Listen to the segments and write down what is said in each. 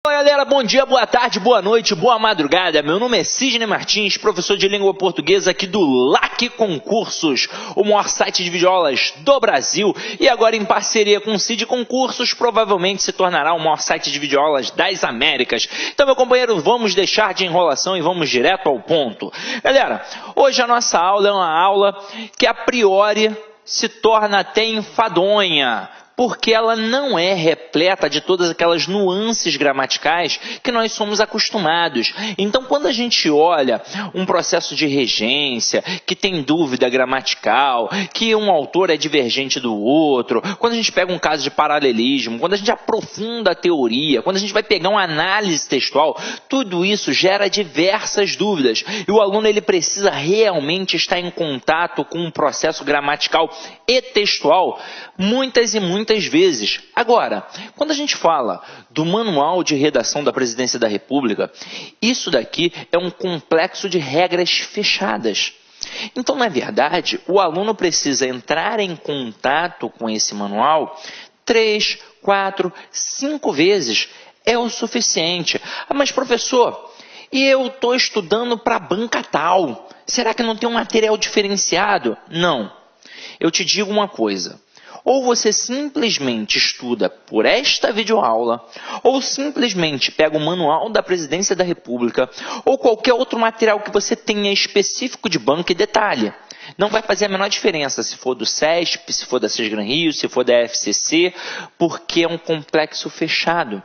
Fala galera, bom dia, boa tarde, boa noite, boa madrugada. Meu nome é Sidney Martins, professor de língua portuguesa aqui do LAC Concursos, o maior site de videoaulas do Brasil. E agora em parceria com o Cid Concursos, provavelmente se tornará o maior site de videoaulas das Américas. Então, meu companheiro, vamos deixar de enrolação e vamos direto ao ponto. Galera, hoje a nossa aula é uma aula que a priori se torna até enfadonha, porque ela não é repleta de todas aquelas nuances gramaticais que nós somos acostumados. Então, quando a gente olha um processo de regência, que tem dúvida gramatical, que um autor é divergente do outro, quando a gente pega um caso de paralelismo, quando a gente aprofunda a teoria, quando a gente vai pegar uma análise textual, tudo isso gera diversas dúvidas. E o aluno ele precisa realmente estar em contato com um processo gramatical e textual muitas e muitas vezes. Agora, quando a gente fala do Manual de Redação da Presidência da República, isso daqui é um complexo de regras fechadas. Então, na verdade, o aluno precisa entrar em contato com esse manual 3, 4, 5 vezes. É o suficiente. Ah, mas professor, e eu estou estudando para a banca tal. Será que não tem um material diferenciado? Não. Eu te digo uma coisa. Ou você simplesmente estuda por esta videoaula, ou simplesmente pega o Manual da Presidência da República, ou qualquer outro material que você tenha específico de banca e detalhe. Não vai fazer a menor diferença se for do CESP, se for da Sesgran Rio, se for da FCC, porque é um complexo fechado.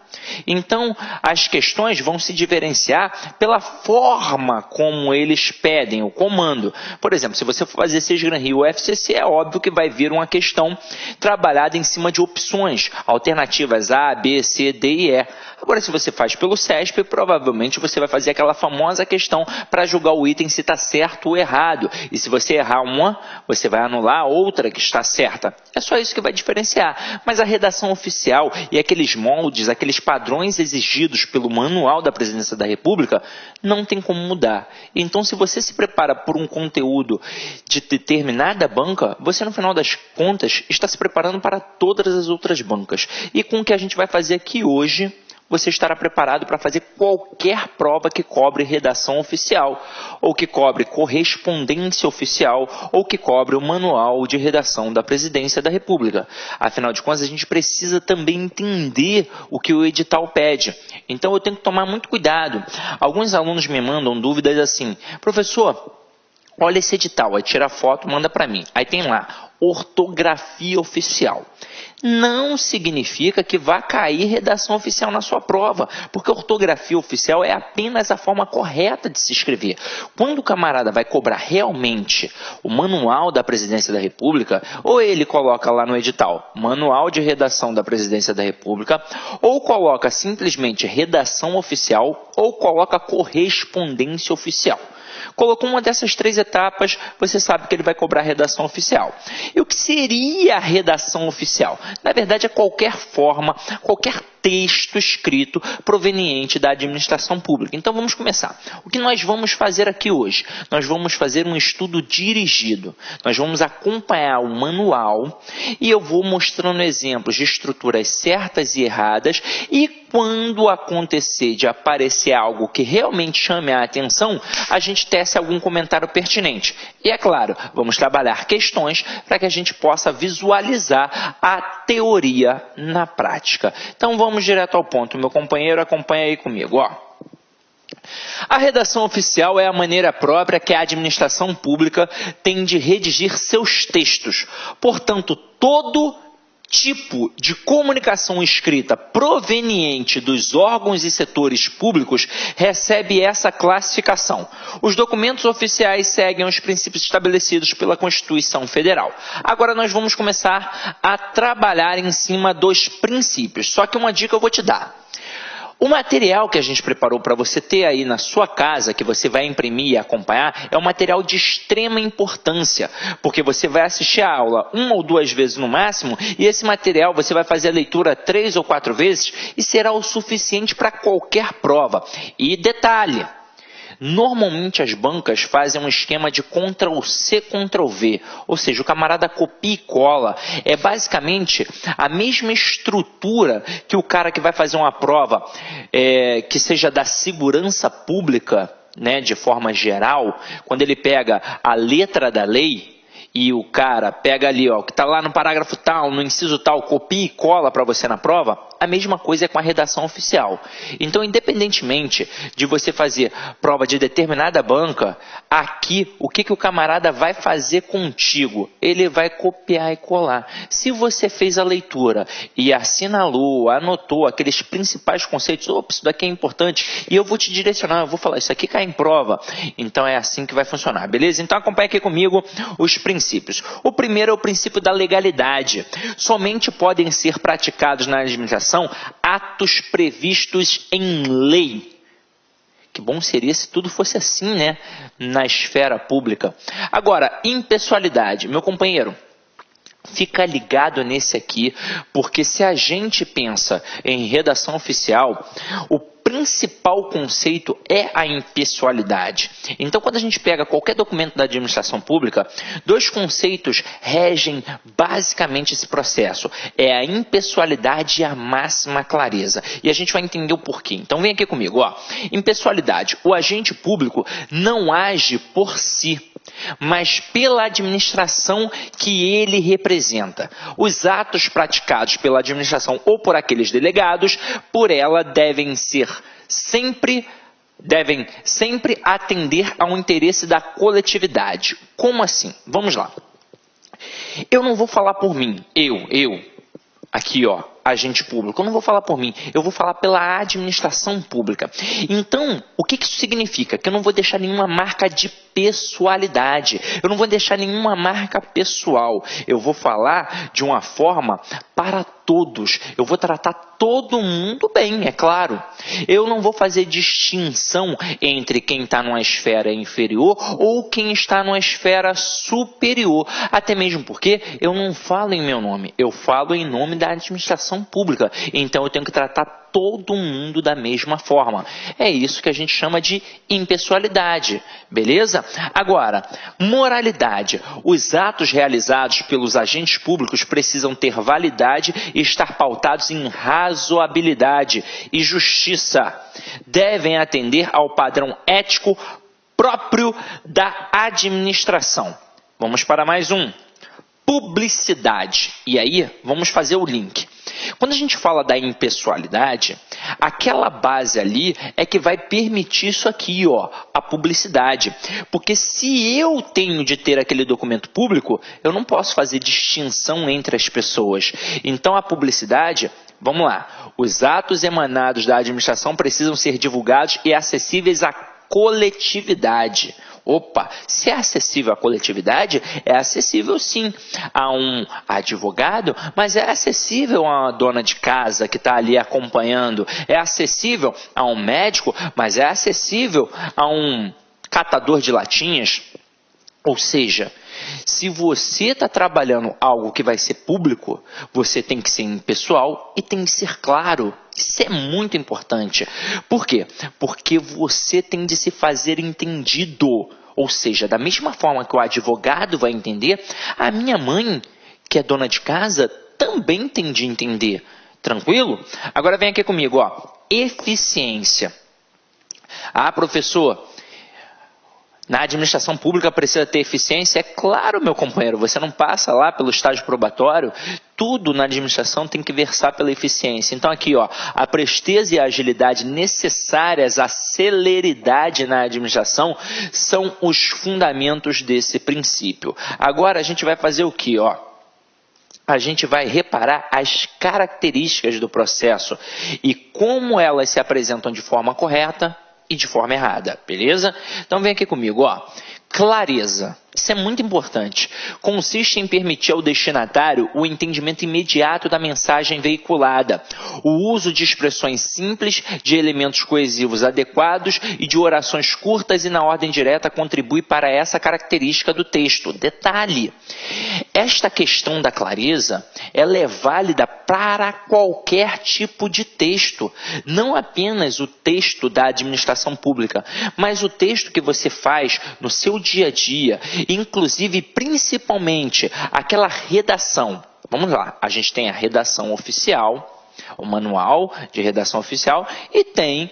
Então, as questões vão se diferenciar pela forma como eles pedem o comando. Por exemplo, se você for fazer Sesgran Rio ou FCC, é óbvio que vai vir uma questão trabalhada em cima de opções, alternativas A, B, C, D e E. Agora, se você faz pelo CESP, provavelmente você vai fazer aquela famosa questão para julgar o item se está certo ou errado. E se você errar uma, você vai anular a outra que está certa. É só isso que vai diferenciar. Mas a redação oficial e aqueles moldes, aqueles padrões exigidos pelo Manual da Presidência da República, não tem como mudar. Então, se você se prepara por um conteúdo de determinada banca, você, no final das contas, está se preparando para todas as outras bancas. E com o que a gente vai fazer aqui hoje, você estará preparado para fazer qualquer prova que cobre redação oficial, ou que cobre correspondência oficial, ou que cobre o Manual de Redação da Presidência da República. Afinal de contas, a gente precisa também entender o que o edital pede. Então, eu tenho que tomar muito cuidado. Alguns alunos me mandam dúvidas assim: professor, olha esse edital, aí tira a foto, manda para mim. Aí tem lá, ortografia oficial. Não significa que vai cair redação oficial na sua prova, porque ortografia oficial é apenas a forma correta de se escrever. Quando o camarada vai cobrar realmente o Manual da Presidência da República, ou ele coloca lá no edital, Manual de Redação da Presidência da República, ou coloca simplesmente redação oficial, ou coloca correspondência oficial. Colocou uma dessas 3 etapas, você sabe que ele vai cobrar a redação oficial. E o que seria a redação oficial? Na verdade, é qualquer forma, qualquer texto escrito proveniente da administração pública. Então, vamos começar. O que nós vamos fazer aqui hoje? Nós vamos fazer um estudo dirigido. Nós vamos acompanhar o manual e eu vou mostrando exemplos de estruturas certas e erradas, e quando acontecer de aparecer algo que realmente chame a atenção, a gente tece algum comentário pertinente. E é claro, vamos trabalhar questões para que a gente possa visualizar a teoria na prática. Então vamos direto ao ponto. Meu companheiro, acompanha aí comigo, ó. A redação oficial é a maneira própria que a administração pública tem de redigir seus textos. Portanto, todo tipo de comunicação escrita proveniente dos órgãos e setores públicos recebe essa classificação. Os documentos oficiais seguem os princípios estabelecidos pela Constituição Federal. Agora nós vamos começar a trabalhar em cima dos princípios. Só que uma dica eu vou te dar. O material que a gente preparou para você ter aí na sua casa, que você vai imprimir e acompanhar, é um material de extrema importância, porque você vai assistir a aula 1 ou 2 vezes no máximo, e esse material você vai fazer a leitura 3 ou 4 vezes e será o suficiente para qualquer prova. E detalhe, Normalmente as bancas fazem um esquema de Ctrl+C, Ctrl+V, ou seja, o camarada copia e cola. É basicamente a mesma estrutura que o cara que vai fazer uma prova que seja da segurança pública, né, de forma geral, quando ele pega a letra da lei, e o cara pega ali, ó, que está lá no parágrafo tal, no inciso tal, copia e cola para você na prova, a mesma coisa é com a redação oficial. Então, independentemente de você fazer prova de determinada banca, aqui, o que o camarada vai fazer contigo? Ele vai copiar e colar. Se você fez a leitura e assinalou, anotou aqueles principais conceitos, opa, isso daqui é importante, e eu vou te direcionar, eu vou falar, isso aqui cai em prova. Então, é assim que vai funcionar, beleza? Então, acompanha aqui comigo os princípios. O primeiro é o princípio da legalidade. Somente podem ser praticados na administração atos previstos em lei. Que bom seria se tudo fosse assim, né? Na esfera pública. Agora, impessoalidade. Meu companheiro, fica ligado nesse aqui, porque se a gente pensa em redação oficial, o principal conceito é a impessoalidade. Então, quando a gente pega qualquer documento da administração pública, dois conceitos regem basicamente esse processo. É a impessoalidade e a máxima clareza. E a gente vai entender o porquê. Então, vem aqui comigo. Ó. Impessoalidade. O agente público não age por si, mas pela administração que ele representa. Os atos praticados pela administração ou por aqueles delegados, por ela devem sempre atender ao interesse da coletividade. Como assim? Vamos lá. Eu não vou falar por mim, aqui ó, agente público, eu não vou falar por mim, eu vou falar pela administração pública. Então, o que isso significa? Que eu não vou deixar nenhuma marca de pessoalidade, eu não vou deixar nenhuma marca pessoal, eu vou falar de uma forma para todos, eu vou tratar todo mundo bem, é claro. Eu não vou fazer distinção entre quem está numa esfera inferior ou quem está numa esfera superior, até mesmo porque eu não falo em meu nome, eu falo em nome da administração pública, então eu tenho que tratar todo mundo da mesma forma. É isso que a gente chama de impessoalidade, beleza? Agora, moralidade. Os atos realizados pelos agentes públicos precisam ter validade e estar pautados em razoabilidade e justiça. Devem atender ao padrão ético próprio da administração. Vamos para mais um. Publicidade. E aí, vamos fazer o link. Quando a gente fala da impessoalidade, aquela base ali é que vai permitir isso aqui, ó, a publicidade. Porque se eu tenho de ter aquele documento público, eu não posso fazer distinção entre as pessoas. Então, a publicidade, vamos lá, os atos emanados da administração precisam ser divulgados e acessíveis à coletividade. Opa, se é acessível à coletividade, é acessível sim a um advogado, mas é acessível a uma dona de casa que está ali acompanhando, é acessível a um médico, mas é acessível a um catador de latinhas. Ou seja, se você está trabalhando algo que vai ser público, você tem que ser impessoal e tem que ser claro. Isso é muito importante. Por quê? Porque você tem de se fazer entendido. Ou seja, da mesma forma que o advogado vai entender, a minha mãe, que é dona de casa, também tem de entender. Tranquilo? Agora vem aqui comigo, ó. Eficiência. Ah, professor, na administração pública precisa ter eficiência? É claro, meu companheiro, você não passa lá pelo estágio probatório, tudo na administração tem que versar pela eficiência. Então aqui, ó, a presteza e a agilidade necessárias, a celeridade na administração são os fundamentos desse princípio. Agora a gente vai fazer o quê, ó? A gente vai reparar as características do processo e como elas se apresentam de forma correta e de forma errada, beleza? Então vem aqui comigo, ó. Clareza. Isso é muito importante. Consiste em permitir ao destinatário o entendimento imediato da mensagem veiculada, o uso de expressões simples, de elementos coesivos adequados e de orações curtas e na ordem direta contribui para essa característica do texto. Detalhe, Esta questão da clareza, ela é válida para qualquer tipo de texto, não apenas o texto da administração pública, mas o texto que você faz no seu dia a dia, inclusive, principalmente, aquela redação. Vamos lá, a gente tem a redação oficial, o manual de redação oficial, e tem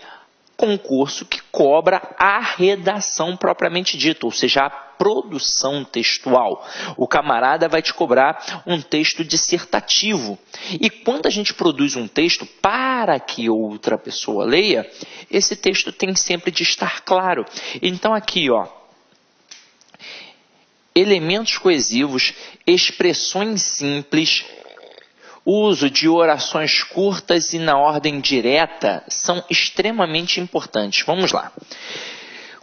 concurso que cobra a redação propriamente dita, ou seja, a produção textual. O camarada vai te cobrar um texto dissertativo. E quando a gente produz um texto para que outra pessoa leia, esse texto tem sempre de estar claro. Então aqui, ó, elementos coesivos, expressões simples, uso de orações curtas e na ordem direta são extremamente importantes. Vamos lá.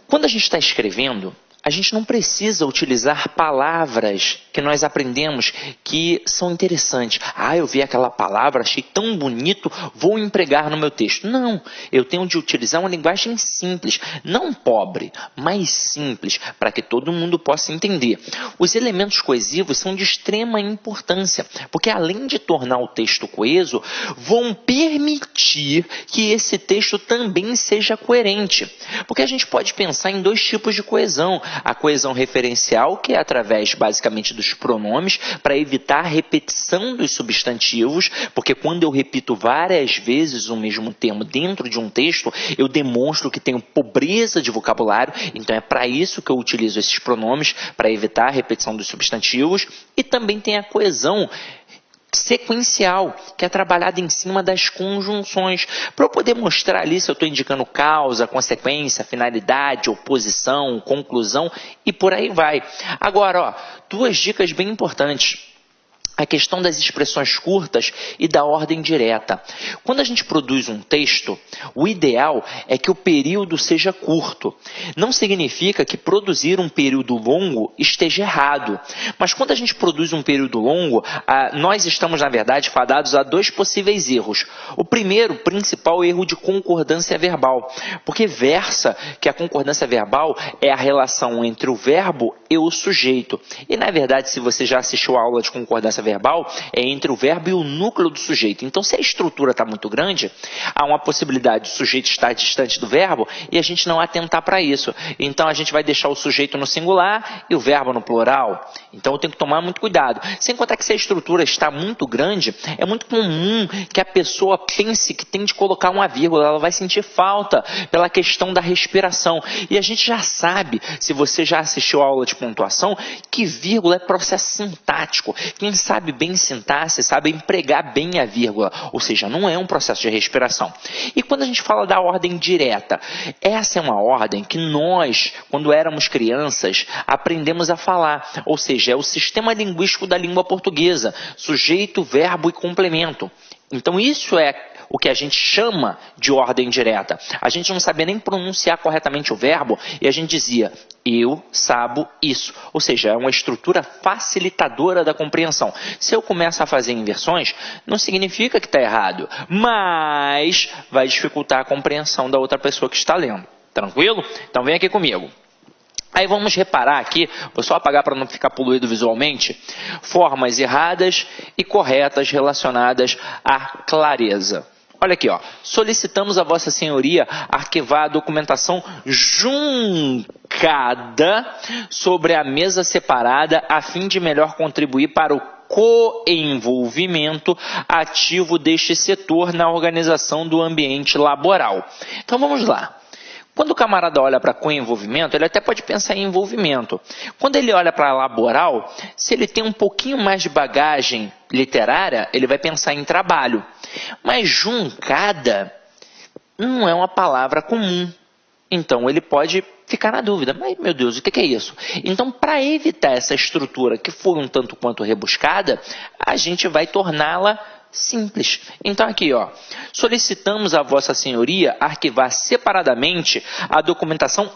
Quando a gente está escrevendo, a gente não precisa utilizar palavras que nós aprendemos que são interessantes. Ah, eu vi aquela palavra, achei tão bonito, vou empregar no meu texto. Não, eu tenho de utilizar uma linguagem simples, não pobre, mas simples, para que todo mundo possa entender. Os elementos coesivos são de extrema importância, porque além de tornar o texto coeso, vão permitir que esse texto também seja coerente. Porque a gente pode pensar em dois tipos de coesão. A coesão referencial, que é através basicamente dos pronomes, para evitar a repetição dos substantivos, porque quando eu repito várias vezes o mesmo termo dentro de um texto, eu demonstro que tenho pobreza de vocabulário, então é para isso que eu utilizo esses pronomes, para evitar a repetição dos substantivos. E também tem a coesão sequencial, que é trabalhada em cima das conjunções, para eu poder mostrar ali se eu estou indicando causa, consequência, finalidade, oposição, conclusão e por aí vai. Agora, ó, duas dicas bem importantes. A questão das expressões curtas e da ordem direta. Quando a gente produz um texto, o ideal é que o período seja curto. Não significa que produzir um período longo esteja errado. Mas quando a gente produz um período longo, nós estamos, na verdade, fadados a dois possíveis erros. O primeiro, principal erro de concordância verbal. Porque versa que a concordância verbal é a relação entre o verbo e o sujeito. E, na verdade, se você já assistiu a aula de concordância verbal, é entre o verbo e o núcleo do sujeito. Então, se a estrutura está muito grande, há uma possibilidade do sujeito estar distante do verbo e a gente não atentar para isso. Então, a gente vai deixar o sujeito no singular e o verbo no plural. Então, eu tenho que tomar muito cuidado. Sem contar que se a estrutura está muito grande, é muito comum que a pessoa pense que tem de colocar uma vírgula. Ela vai sentir falta pela questão da respiração. E a gente já sabe, se você já assistiu a aula de pontuação, que vírgula é processo sintático. Quem sabe bem sintaxe, sabe empregar bem a vírgula, ou seja, não é um processo de respiração. E quando a gente fala da ordem direta, essa é uma ordem que nós, quando éramos crianças, aprendemos a falar, ou seja, é o sistema linguístico da língua portuguesa, sujeito, verbo e complemento. Então isso é o que a gente chama de ordem direta. A gente não sabia nem pronunciar corretamente o verbo e a gente dizia, eu sabo isso. Ou seja, é uma estrutura facilitadora da compreensão. Se eu começo a fazer inversões, não significa que está errado, mas vai dificultar a compreensão da outra pessoa que está lendo. Tranquilo? Então vem aqui comigo. Aí vamos reparar aqui, vou só apagar para não ficar poluído visualmente, formas erradas e corretas relacionadas à clareza. Olha aqui, ó. Solicitamos a Vossa Senhoria arquivar a documentação juncada sobre a mesa separada a fim de melhor contribuir para o coenvolvimento ativo deste setor na organização do ambiente laboral. Então vamos lá. Quando o camarada olha para coenvolvimento, ele até pode pensar em envolvimento. Quando ele olha para laboral, se ele tem um pouquinho mais de bagagem literária, ele vai pensar em trabalho. Mas juncada não é uma palavra comum. Então ele pode ficar na dúvida. Mas, meu Deus, o que é isso? Então, para evitar essa estrutura que for um tanto quanto rebuscada, a gente vai torná-la simples. Então aqui, ó, solicitamos a Vossa Senhoria arquivar separadamente a documentação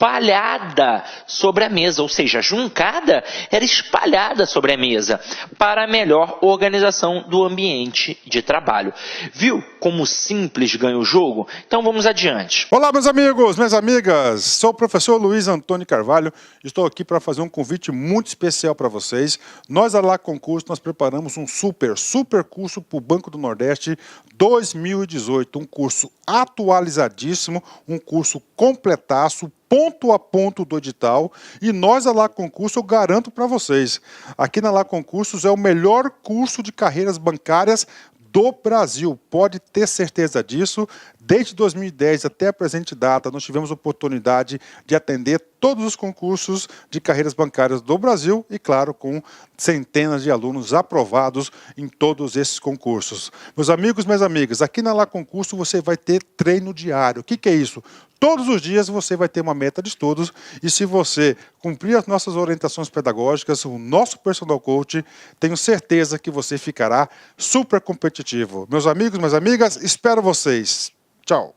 espalhada sobre a mesa, ou seja, a juncada era espalhada sobre a mesa para a melhor organização do ambiente de trabalho. Viu como simples ganha o jogo? Então vamos adiante. Olá, meus amigos, minhas amigas. Sou o professor Luiz Antônio Carvalho. Estou aqui para fazer um convite muito especial para vocês. Nós, da Lá Concurso, nós preparamos um super curso para o Banco do Nordeste 2018. Um curso atualizadíssimo, um curso completaço, ponto a ponto do edital, e nós, a Lá Concurso, eu garanto para vocês, aqui na Lá Concursos é o melhor curso de carreiras bancárias do Brasil, pode ter certeza disso. Desde 2010 até a presente data, nós tivemos a oportunidade de atender todos os concursos de carreiras bancárias do Brasil e, claro, com centenas de alunos aprovados em todos esses concursos. Meus amigos, minhas amigas, aqui na Lá Concurso você vai ter treino diário. O que é isso? Todos os dias você vai ter uma meta de estudos e se você cumprir as nossas orientações pedagógicas, o nosso personal coach, tenho certeza que você ficará super competitivo. Meus amigos, minhas amigas, espero vocês. Tchau.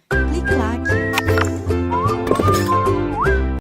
Clique lá.